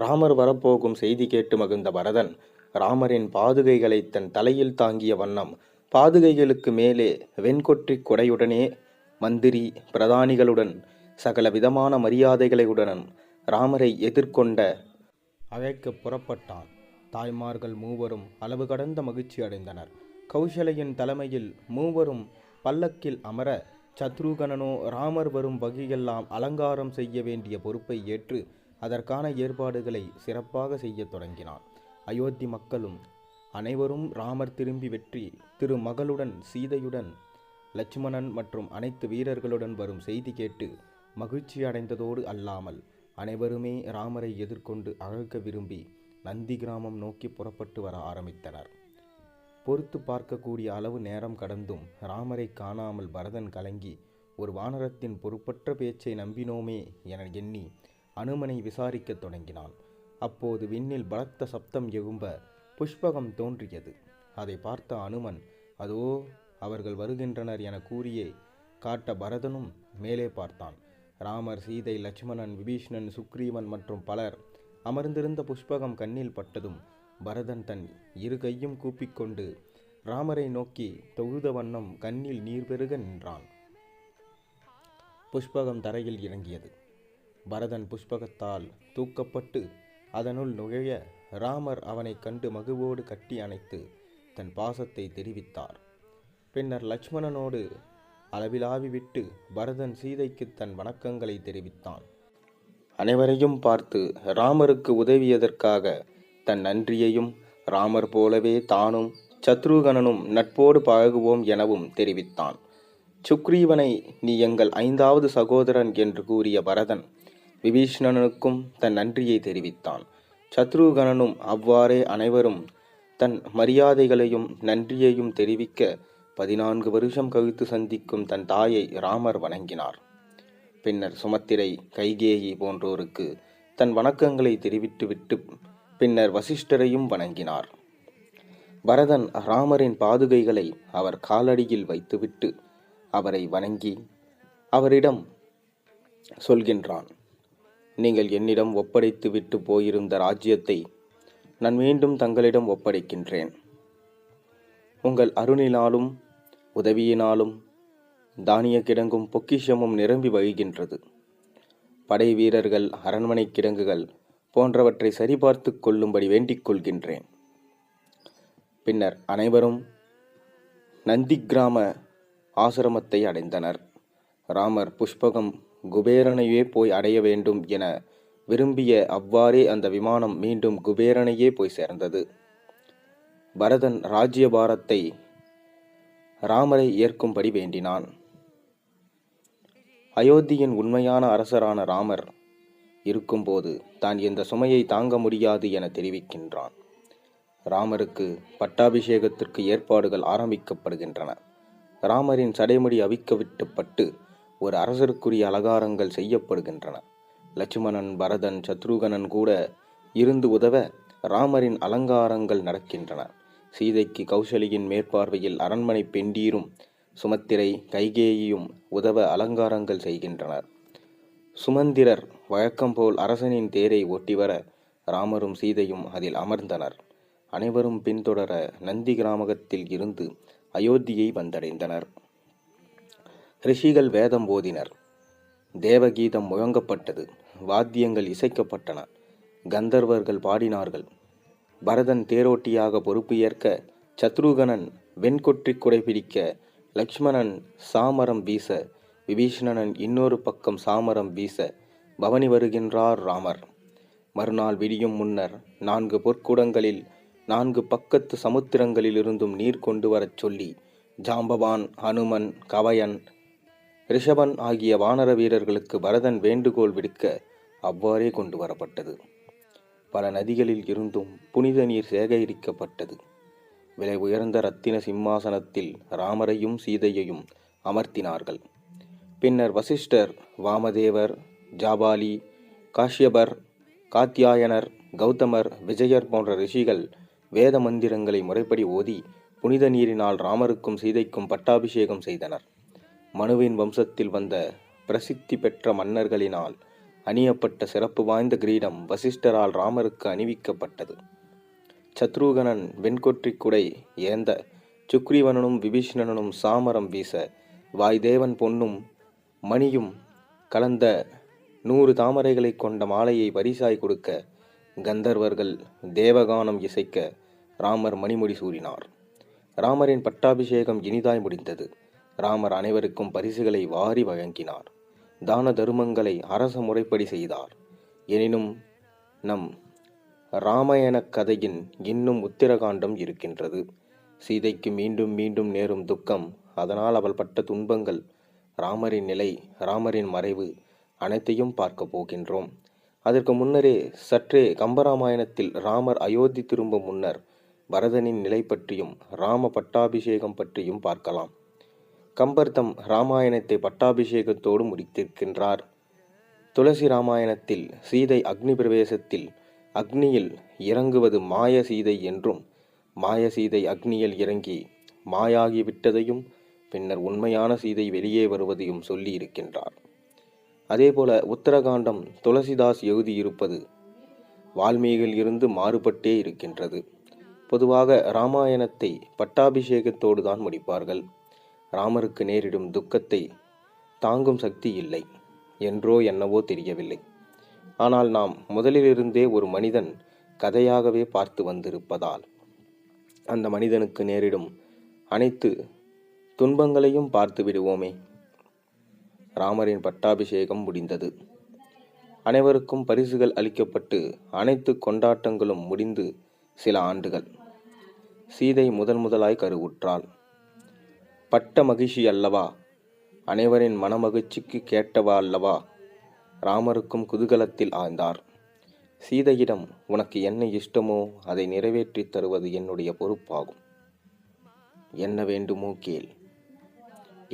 ராமர் வரப்போகும் செய்தி கேட்டு மகிழ்ந்த பரதன் ராமரின் பாதுகைகளை தன் தலையில் தாங்கிய வண்ணம் பாதுகைகளுக்கு மேலே வெண்கொற்றிக் கொடையுடனே மந்திரி பிரதானிகளுடன் சகல விதமான மரியாதைகளுடன் ராமரை எதிர்கொண்ட அழைக்க புறப்பட்டான். தாய்மார்கள் மூவரும் அளவு கடந்த மகிழ்ச்சி அடைந்தனர். கௌசலையின் தலைமையில் மூவரும் பல்லக்கில் அமர, சத்ருகனனோ ராமர் வரும் வகையெல்லாம் அலங்காரம் செய்ய வேண்டிய பொறுப்பை ஏற்று அதற்கான ஏற்பாடுகளை சிறப்பாக செய்ய தொடங்கினான். அயோத்தி மக்களும் அனைவரும் ராமர் திரும்பி வெற்றி திருமகளுடன் சீதையுடன் லட்சுமணன் மற்றும் அனைத்து வீரர்களுடன் வரும் செய்தி கேட்டு மகிழ்ச்சி அடைந்ததோடு அல்லாமல் அனைவருமே ராமரை எதிர்கொண்டு அழைக்க விரும்பி நந்தி கிராமம் நோக்கி புறப்பட்டு வர ஆரம்பித்தனர். பொறுத்து பார்க்கக்கூடிய அளவு நேரம் கடந்தும் ராமரை காணாமல் பரதன் கலங்கி ஒரு வானரத்தின் பொறுப்பற்ற பேச்சை நம்பினோமே என எண்ணி அனுமனை விசாரிக்கத் தொடங்கினான். அப்போது விண்ணில் பலத்த சப்தம் எழும்ப புஷ்பகம் தோன்றியது. அதை பார்த்த அனுமன் அதோ அவர்கள் வருகின்றனர் என கூறியே காட்ட பரதனும் மேலே பார்த்தான். ராமர், சீதை, லட்சுமணன், விபீஷ்ணன், சுக்ரீவன் மற்றும் பலர் அமர்ந்திருந்த புஷ்பகம் கண்ணில் பட்டதும் பரதன் தன் இரு கையும் கூப்பிக்கொண்டு ராமரை நோக்கி தொழுத வண்ணம் கண்ணில் நீர் பெருக நின்றான். புஷ்பகம் தரையில் இறங்கியது. பரதன் புஷ்பகத்தால் தூக்கப்பட்டு அதனுள் நுழைய ராமர் அவனை கண்டு மகிழ்வோடு கட்டி அணைத்து தன் பாசத்தை தெரிவித்தார். பின்னர் லட்சுமணனோடு அளவிலாவி விட்டு பரதன் சீதைக்கு தன் வணக்கங்களை தெரிவித்தான். அனைவரையும் பார்த்து ராமருக்கு உதவியதற்காக தன் நன்றியையும் ராமர் போலவே தானும் சத்ருகனனும் நட்போடு பழகுவோம் எனவும் தெரிவித்தான். சுக்ரீவனை நீ எங்கள் 5வது சகோதரன் என்று கூறிய பரதன் விபீஷ்ணனுக்கும் தன் நன்றியை தெரிவித்தான். சத்ருகனனும் அவ்வாறே அனைவரும் தன் மரியாதைகளையும் நன்றியையும் தெரிவிக்க 14 வருஷம் கழித்து சந்திக்கும் தன் தாயை ராமர் வணங்கினார். பின்னர் சுமத்திரை, கைகேயி போன்றோருக்கு தன் வணக்கங்களை தெரிவித்துவிட்டு பின்னர் வசிஷ்டரையும் வணங்கினார். பரதன் ராமரின் பாதுகைகளை அவர் காலடியில் வைத்துவிட்டு அவரை வணங்கி அவரிடம் சொல்கின்றான். நீங்கள் என்னிடம் ஒப்படைத்து விட்டு போயிருந்த ராஜ்யத்தை நான் மீண்டும் தங்களிடம் ஒப்படைக்கின்றேன். உங்கள் அருணினாலும் உதவியினாலும் தானிய கிடங்கும் பொக்கிஷமும் நிரம்பி வழிகின்றது. படை வீரர்கள், அரண்மனை கிடங்குகள் போன்றவற்றை சரிபார்த்து கொள்ளும்படி வேண்டிக் கொள்கின்றேன். பின்னர் அனைவரும் நந்தி கிராம ஆசிரமத்தை அடைந்தனர். ராமர் புஷ்பகம் குபேரனையே போய் அடைய வேண்டும் என விரும்பிய அவ்வாறே அந்த விமானம் மீண்டும் குபேரனையே போய் சேர்ந்தது. பரதன் ராஜ்யபாரத்தை ராமரை ஏற்கும்படி வேண்டினான். அயோத்தியின் உண்மையான அரசரான ராமர் இருக்கும்போது தான் இந்த சுமையை தாங்க முடியாது என தெரிவிக்கின்றான். ராமருக்கு பட்டாபிஷேகத்திற்கு ஏற்பாடுகள் ஆரம்பிக்கப்படுகின்றன. ராமரின் சடைமுடி அவிக்கவிட்டப்பட்டு ஒரு அரசருக்குரிய அலங்காரங்கள் செய்யப்படுகின்றன. லட்சுமணன், பரதன், சத்ருகனன் கூட இருந்து உதவ ராமரின் அலங்காரங்கள் நடக்கின்றன. சீதைக்கு கௌசலியின் மேற்பார்வையில் அரண்மனை பெண்டீரும் சுமத்திரை, கைகேயும் உதவ அலங்காரங்கள் செய்கின்றனர். சுமந்திரர் வழக்கம்போல் அரசனின் தேரை ஓட்டிவர ராமரும் சீதையும் அதில் அமர்ந்தனர். அனைவரும் பின்தொடர நந்தி கிராமத்தில் இருந்து அயோத்தியை வந்தடைந்தனர். ரிஷிகள் வேதம் ஓதினர். தேவகீதம் முழங்கப்பட்டது. வாத்தியங்கள் இசைக்கப்பட்டன. கந்தர்வர்கள் பாடினார்கள். பரதன் தேரோட்டியாக பொறுப்பு ஏற்க, சத்ருகனன் வெண்கொற்றிக் குடை பிடிக்க, லக்ஷ்மணன் சாமரம் வீச, விபீஷணன் இன்னொரு பக்கம் சாமரம் வீச பவனி வருகின்றார் ராமர். மறுநாள் விடியும் முன்னர் 4 பொற்குடங்களில் 4 பக்கத்து சமுத்திரங்களிலிருந்தும் நீர் கொண்டு வரச் சொல்லி ஜாம்பவான், ஹனுமன், கவயன், ரிஷபன் ஆகிய வானர வீரர்களுக்கு பரதன் வேண்டுகோள் விடுக்க அவ்வாறே கொண்டு வரப்பட்டது. பல நதிகளில் இருந்தும் புனித நீர் சேகரிக்கப்பட்டது. விலை உயர்ந்த ரத்தின சிம்மாசனத்தில் ராமரையும் சீதையையும் அமர்த்தினார்கள். பின்னர் வசிஷ்டர், வாமதேவர், ஜாபாலி, காஷ்யபர், காத்யாயனர், கௌதமர், விஜயர் போன்ற ரிஷிகள் வேத மந்திரங்களை முறைப்படி ஓதி புனித நீரினால் ராமருக்கும் சீதைக்கும் பட்டாபிஷேகம் செய்தனர். மனுவின் வம்சத்தில் வந்த பிரசித்தி பெற்ற மன்னர்களினால் அணியப்பட்ட சிறப்பு வாய்ந்த கிரீடம் வசிஷ்டரால் ராமருக்கு அணிவிக்கப்பட்டது. சத்ருகனன் வெண்கொற்றிக் குடை ஏந்த, சுக்ரீவனும் விபீஷணனும் சாமரம் வீச, வாய்தேவன் பொன்னும் மணியும் கலந்த 100 தாமரைகளை கொண்ட மாலையை பரிசாய் கொடுக்க, கந்தர்வர்கள் தேவகானம் இசைக்க ராமர் மணிமுடி சூடினார். ராமரின் பட்டாபிஷேகம் இனிதாய் முடிந்தது. ராமர் அனைவருக்கும் பரிசுகளை வாரி வழங்கினார். தான தருமங்களை அரச முறைப்படி செய்தார். எனினும் நம் இராமாயண கதையின் இன்னும் உத்திரகாண்டம் இருக்கின்றது. சீதைக்கு மீண்டும் மீண்டும் நேரும் துக்கம், அதனால் அவள் பட்ட துன்பங்கள், ராமரின் நிலை, ராமரின் மறைவு அனைத்தையும் பார்க்க போகின்றோம். அதற்கு முன்னரே சற்றே கம்பராமாயணத்தில் ராமர் அயோத்தி திரும்ப முன்னர் பரதனின் நிலை பற்றியும் ராம பட்டாபிஷேகம் பற்றியும் பார்க்கலாம். கம்பர் தம் இராமாயணத்தை பட்டாபிஷேகத்தோடு முடித்திருக்கின்றார். துளசி இராமாயணத்தில் சீதை அக்னி பிரவேசத்தில் அக்னியில் இறங்குவது மாய சீதை என்றும், மாய சீதை அக்னியில் இறங்கி மாயாகி விட்டதையும், பின்னர் உண்மையான சீதை வெளியே வருவதையும் சொல்லி இருக்கின்றார். அதேபோல உத்தரகாண்டம் துளசிதாஸ் எழுதியிருப்பது வால்மீகியில் இருந்து மாறுபட்டே இருக்கின்றது. பொதுவாக இராமாயணத்தை பட்டாபிஷேகத்தோடு தான் முடிப்பார்கள். ராமருக்கு நேரிடும் துக்கத்தை தாங்கும் சக்தி இல்லை என்றோ என்னவோ தெரியவில்லை. ஆனால் நாம் முதலிலிருந்தே ஒரு மனிதன் கதையாகவே பார்த்து வந்திருப்பதால் அந்த மனிதனுக்கு நேரிடும் அனைத்து துன்பங்களையும் பார்த்து விடுவோமே. ராமரின் பட்டாபிஷேகம் முடிந்தது. அனைவருக்கும் பரிசுகள் அளிக்கப்பட்டு அனைத்து கொண்டாட்டங்களும் முடிந்து சில ஆண்டுகள். சீதை முதலாய் கருவுற்றாள். பட்ட மகிழ்ச்சி அல்லவா, அனைவரின் மனமகிழ்ச்சிக்கு கேட்டவா அல்லவா. ராமருக்கும் குதூகலத்தில் ஆழ்ந்தார். சீதையிடம், உனக்கு என்ன இஷ்டமோ அதை நிறைவேற்றி தருவது என்னுடைய பொறுப்பாகும். என்ன வேண்டுமோ கேள்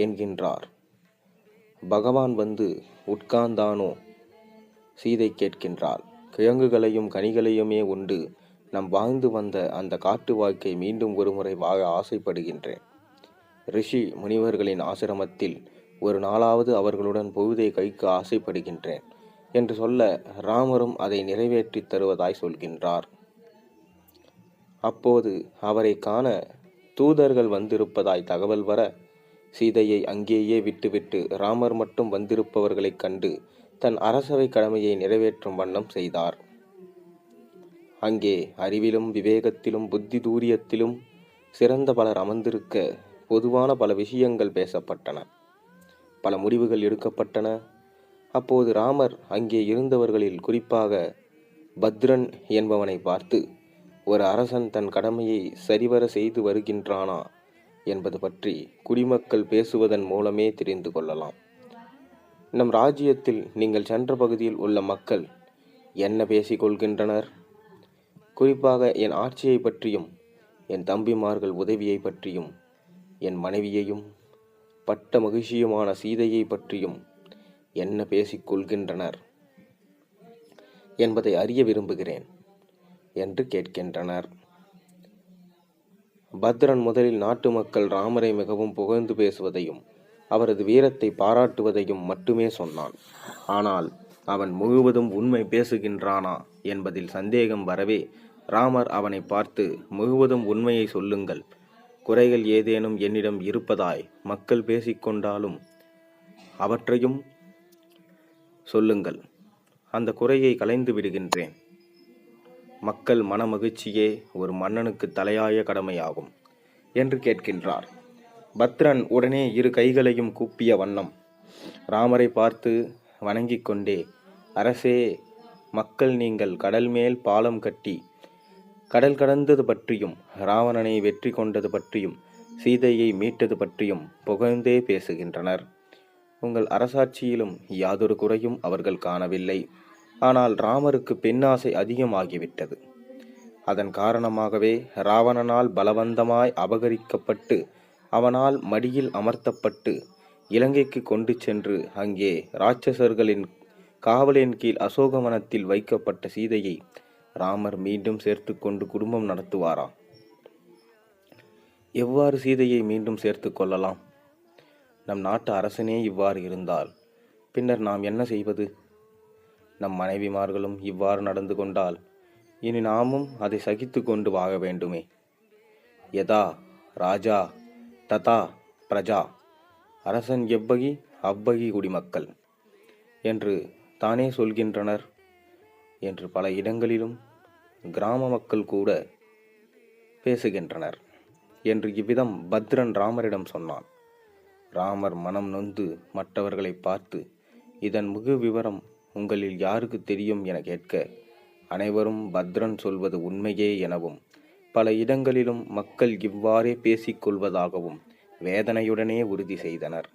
என்கின்றார். பகவான் வந்து உட்கார்ந்தானோ? சீதை கேட்கின்றாள். கிழங்குகளையும் கனிகளையுமே உண்டு நாம் வாழ்ந்து வந்த அந்த காட்டு வாழ்க்கை மீண்டும் ஒருமுறை வாழ ஆசைப்படுகின்றேன். ரிஷி முனிவர்களின் ஆசிரமத்தில் ஒரு நாளாவது அவர்களுடன் பொழுதை கழிக்க ஆசைப்படுகின்றேன் என்று சொல்ல, ராமரும் அதை நிறைவேற்றி தருவதாய் சொல்கின்றார். அப்போது அவரை காண தூதர்கள் வந்திருப்பதாய் தகவல் வர, சீதையை அங்கேயே விட்டுவிட்டு ராமர் மட்டும் வந்திருப்பவர்களைக் கண்டு தன் அரசவை கடமையை நிறைவேற்றும் வண்ணம் செய்தார். அங்கே அறிவிலும் விவேகத்திலும் புத்தி தூரியத்திலும் சிறந்த பலர் அமர்ந்திருக்க பொதுவான பல விஷயங்கள் பேசப்பட்டன, பல முடிவுகள் எடுக்கப்பட்டன. அப்போது ராமர் அங்கே இருந்தவர்களில் குறிப்பாக பத்ரன் என்பவனை பார்த்து, ஒரு அரசன் தன் கடமையை சரிவர செய்து வருகின்றானா என்பது பற்றி குடிமக்கள் பேசுவதன் மூலமே தெரிந்து கொள்ளலாம். நம் ராஜ்யத்தில் நீங்கள் சென்ற பகுதியில் உள்ள மக்கள் என்ன பேசிக் கொள்கின்றனர்? குறிப்பாக என் ஆட்சியை பற்றியும், என் தம்பிமார்கள் உதவியை பற்றியும், என் மனைவியையும் பட்ட மகிழ்ச்சியுமான சீதையை பற்றியும் என்ன பேசிக் கொள்கின்றனர் என்பதை அறிய விரும்புகிறேன் என்று கேட்கின்றனர். பத்ரன் முதலில் நாட்டு மக்கள் ராமரை மிகவும் புகழ்ந்து பேசுவதையும் அவரது வீரத்தை பாராட்டுவதையும் மட்டுமே சொன்னான். ஆனால் அவன் முழுவதும் உண்மை பேசுகின்றானா என்பதில் சந்தேகம் வரவே, ராமர் அவனை பார்த்து, முழுவதும் உண்மையை சொல்லுங்கள். குறைகள் ஏதேனும் என்னிடம் இருப்பதாய் மக்கள் பேசிக்கொண்டாலும் அவற்றையும் சொல்லுங்கள். அந்த குறையை களைந்து விடுகின்றேன். மக்கள் மனமகிழ்ச்சியே ஒரு மன்னனுக்கு தலையாய கடமையாகும் என்று கேட்கின்றார். பத்ரன் உடனே இரு கைகளையும் கூப்பிய வண்ணம் ராமரை பார்த்து வணங்கிக் கொண்டே, அரசே, மக்கள் நீங்கள் கடல் மேல் பாலம் கட்டி கடல் கடந்தது பற்றியும், ராவணனை வெற்றி கொண்டது பற்றியும், சீதையை மீட்டது பற்றியும் புகழ்ந்தே பேசுகின்றனர். உங்கள் அரசாட்சியிலும் யாதொரு குறையும் அவர்கள் காணவில்லை. ஆனால் ராமருக்கு பெண்ணாசை அதிகமாகிவிட்டது. அதன் காரணமாகவே ராவணனால் பலவந்தமாய் அபகரிக்கப்பட்டு அவனால் மடியில் அமர்த்தப்பட்டு இலங்கைக்கு கொண்டு சென்று அங்கே இராட்சசர்களின் காவலின் கீழ் அசோகவனத்தில் வைக்கப்பட்ட சீதையை ராமர் மீண்டும் சேர்த்து கொண்டு குடும்பம் நடத்துவாரா? எவ்வாறு சீதையை மீண்டும் சேர்த்து கொள்ளலாம்? நம் நாட்டு அரசனே இவ்வாறு இருந்தால் பின்னர் நாம் என்ன செய்வது? நம் மனைவிமார்களும் இவ்வாறு நடந்து கொண்டால் இனி நாமும் அதை சகித்து கொண்டு வாழ வேண்டுமே. யதா ராஜா ததா பிரஜா, அரசன் எவ்வகி அவ்வகி குடிமக்கள் என்று தானே சொல்கின்றனர் என்று பல இடங்களிலும் கிராம மக்கள் கூட பேசுகின்றனர் என்று இவ்விதம் பத்ரன் ராமரிடம் சொன்னான். ராமர் மனம் நொந்து மற்றவர்களை பார்த்து, இதன் முழு விவரம் உங்களில் யாருக்கு தெரியும் என கேட்க, அனைவரும் பத்ரன் சொல்வது உண்மையே எனவும் பல இடங்களிலும் மக்கள் இவ்வாறே பேசிக்கொள்வதாகவும் வேதனையுடனே உறுதி செய்தனர்.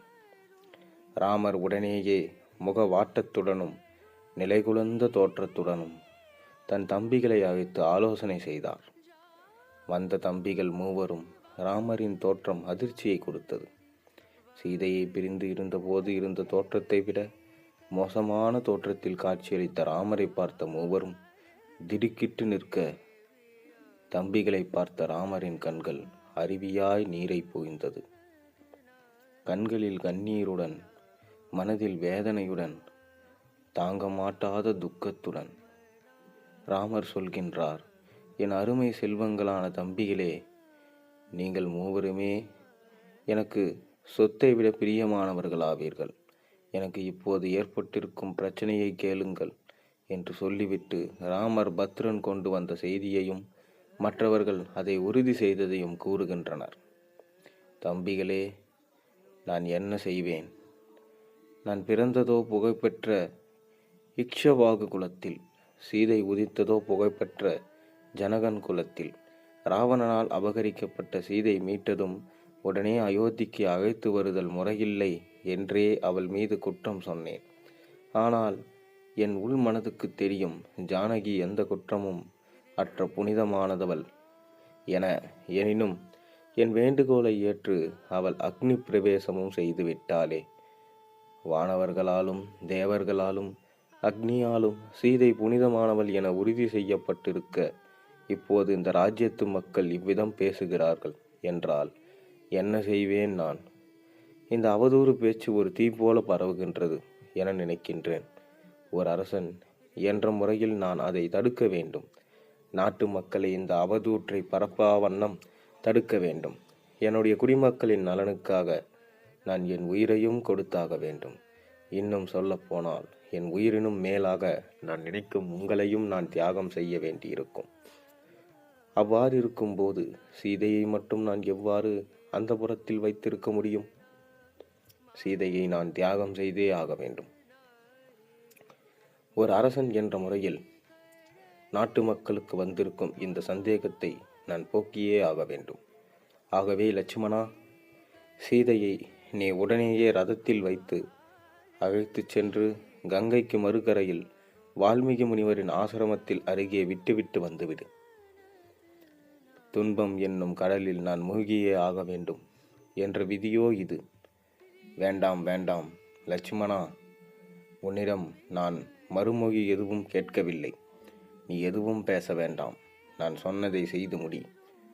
ராமர் உடனேயே முகவாட்டத்துடனும் நிலைகுலந்த தோற்றத்துடனும் தன் தம்பிகளை அழைத்து ஆலோசனை செய்தார். வந்த தம்பிகள் மூவரும் ராமரின் தோற்றம் அதிர்ச்சியை கொடுத்தது. சீதையை பிரிந்து இருந்தபோது இருந்த தோற்றத்தை விட மோசமான தோற்றத்தில் காட்சியளித்த ராமரை பார்த்த மூவரும் திடுக்கிட்டு நிற்க, தம்பிகளை பார்த்த ராமரின் கண்கள் அருவியாய் நீரை பொழிந்தது. கண்களில் கண்ணீருடன், மனதில் வேதனையுடன், தாங்க மாட்டாத துக்கத்துடன் ராமர் சொல்கின்றார், என் அருமை செல்வங்களான தம்பிகளே, நீங்கள் மூவருமே எனக்கு சொத்தை விட பிரியமானவர்களாவீர்கள். எனக்கு இப்போது ஏற்பட்டிருக்கும் பிரச்சனையை கேளுங்கள் என்று சொல்லிவிட்டு ராமர் பத்ரன் கொண்டு வந்த செய்தியையும் மற்றவர்கள் அதை உறுதி செய்ததையும் கூறுகின்றனர். தம்பிகளே, நான் என்ன செய்வேன்? நான் பிறந்ததோ புகழ்பெற்ற இக்ஷவாகு குலத்தில், சீதை உதித்ததோ புகழ்பெற்ற ஜனகன் குலத்தில். ராவணனால் அபகரிக்கப்பட்ட சீதை மீட்டதும் உடனே அயோத்திக்கு அழைத்து வருதல் முறையில்லை என்றே அவள் மீது குற்றம் சொன்னேன். ஆனால் என் உள் மனதுக்கு தெரியும், ஜானகி எந்த குற்றமும் அற்ற புனிதமானதவள் எனினும் என் வேண்டுகோளை ஏற்று அவள் அக்னி பிரவேசமும் செய்து விட்டாளே. வானவர்களாலும் தேவர்களாலும் அக்னியாலும் சீதை புனிதமானவள் என உறுதி செய்யப்பட்டிருக்க, இப்போது இந்த ராஜ்யத்து மக்கள் இவ்விதம் பேசுகிறார்கள் என்றால் என்ன செய்வேன் நான்? இந்த அவதூறு பேச்சு ஒரு தீ போல பரவுகின்றது என நினைக்கின்றேன். ஒரு அரசன் என்ற முறையில் நான் அதை தடுக்க வேண்டும். நாட்டு மக்களை இந்த அவதூற்றை பரப்பா வண்ணம் தடுக்க வேண்டும். என்னுடைய குடிமக்களின் நலனுக்காக நான் என் உயிரையும் கொடுத்தாக வேண்டும். இன்னும் சொல்லப்போனால் என் உயிரினும் மேலாக நான் நினைக்கும் உங்களையும் நான் தியாகம் செய்ய வேண்டியிருக்கும். அவ்வாறு இருக்கும்போது சீதையை மட்டும் நான் எவ்வாறு அந்த புறத்தில் வைத்திருக்க முடியும்? சீதையை நான் தியாகம் செய்தே ஆக வேண்டும். ஒரு அரசன் என்ற முறையில் நாட்டு மக்களுக்கு வந்திருக்கும் இந்த சந்தேகத்தை நான் போக்கியே ஆக வேண்டும். ஆகவே லட்சுமணா, சீதையை நீ உடனேயே ரதத்தில் வைத்து அழைத்து சென்று கங்கைக்கு மறுகரையில் வால்மீகி முனிவரின் ஆசிரமத்தில் அருகே விட்டுவிட்டு வந்துவிடு. துன்பம் என்னும் கடலில் நான் மூழ்கியே ஆக வேண்டும் என்ற விதியோ இது? வேண்டாம் வேண்டாம் லட்சுமணா, உன்னிடம் நான் மறுமொழி எதுவும் கேட்கவில்லை. நீ எதுவும் பேச வேண்டாம். நான் சொன்னதை செய்து முடி,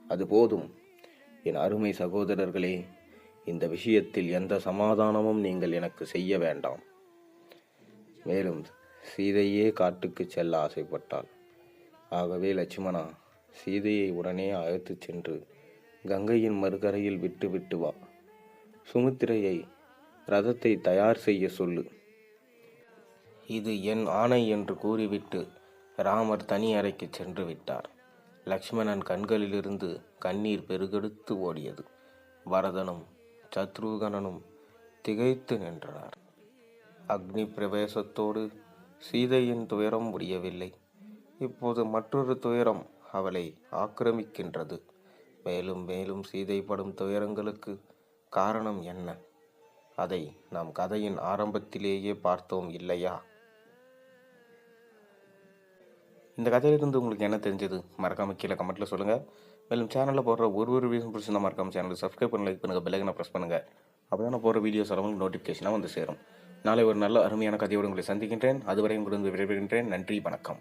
அது போதும். என் அருமை சகோதரர்களே, இந்த விஷயத்தில் எந்த சமாதானமும் நீங்கள் எனக்கு செய்ய வேண்டாம். மேலும் சீதையே காட்டுக்கு செல்ல ஆசைப்பட்டாள். ஆகவே லட்சுமணா, சீதையை உடனே அழைத்துச் சென்று கங்கையின் மறுகரையில் விட்டு வா. சுமித்திரையை ரதத்தை தயார் செய்ய சொல்லு. இது என் ஆணை என்று கூறிவிட்டு ராமர் தனி அறைக்கு சென்று விட்டார். லக்ஷ்மணன் கண்களிலிருந்து கண்ணீர் பெருகெடுத்து ஓடியது. பரதனும் சத்ருகனனும் திகைத்து நின்றனர். அக்னி பிரவேசத்தோடு சீதையின் துயரம் முடியவில்லை. இப்போது மற்றொரு துயரம் அவளை ஆக்கிரமிக்கின்றது. மேலும் மேலும் சீதை படும் துயரங்களுக்கு காரணம் என்ன? அதை நாம் கதையின் ஆரம்பத்திலேயே பார்த்தோம் இல்லையா? இந்த கதையிலிருந்து உங்களுக்கு என்ன தெரிஞ்சது? மறக்காம கீழே கமெண்ட்டில் சொல்லுங்கள். மேலும் சேனலில் போடுற ஒரு வீடியோ பிடிச்சிருந்தா மறக்காம சேனலுக்கு சப்ஸ்கிரைப் பண்ணி லைக் பண்ணுங்கள், பெல் ஐகானை ப்ரெஸ் பண்ணுங்கள். அப்போ தான் நான் போகிற வீடியோஸ் எல்லாம் நோட்டிஃபிகேஷனாக வந்து சேரும். நாளை ஒரு நல்ல அருமையான கதையோடு உங்களை சந்திக்கின்றேன். அதுவரை உங்களுக்கு விடைபெறுகின்றேன். நன்றி, வணக்கம்.